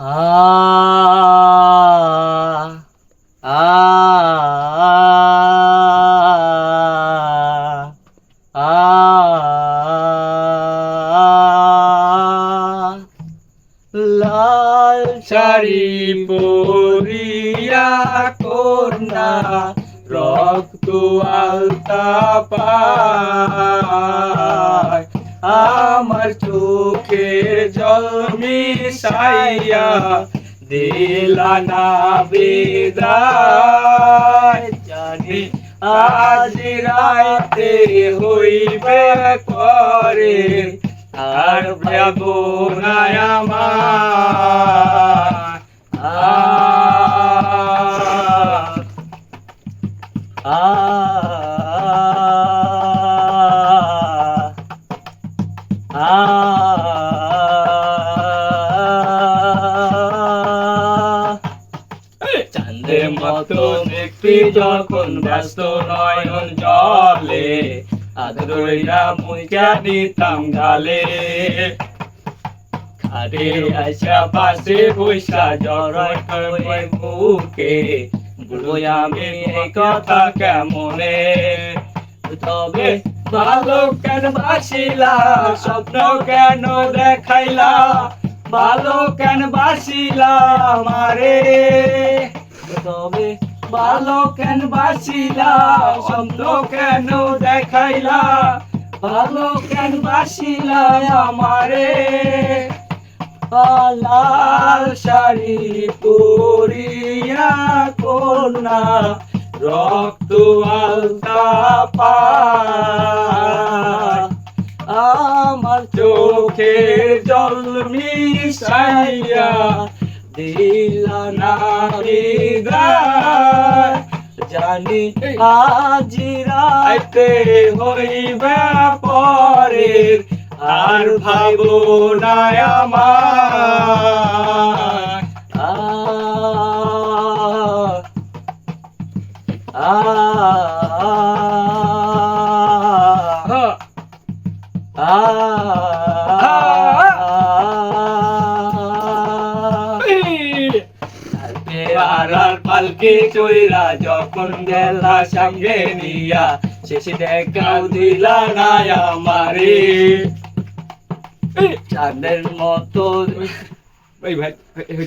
লাল শাড়ি পরিয়া কন্যা রক্ত আলতা পায় আমার চোখের জল মিশাইয়া দিলা না বিদায় জানি আজ রাতে হইবে পরে আর যাব না আমার চাঁদের মতো দেখতে যখন ব্যস্ত নয়ন জলে আদরইরা মুইকা দিতাম গালে খারে আশা পাশে বৈশা জড়াই করে মুখে বলবো আমি এই কথা কেমনে তবে ভালো কেন বাসিলা স্বপ্ন কেন দেখাইলা ভালো কেন বাসিলা আমারে তবে ভালো কেন বাসিলা স্বপ্ন কেন দেখাইলা ভালো কেন বাসিলা আমারে লাল শাড়ি পরিয়া কন্যা রক্ত আলতা পায় আমার চোখে জল মিশাইয়া দিলা না বিদায় জানি আজ রাতে হইবে পরে আর ভাবো না আমার পালকি চইরা যখন গেলা সঙ্গে নিয়া শেষে দেখাও দিলা না আমারে চাঁদের মতো ভাই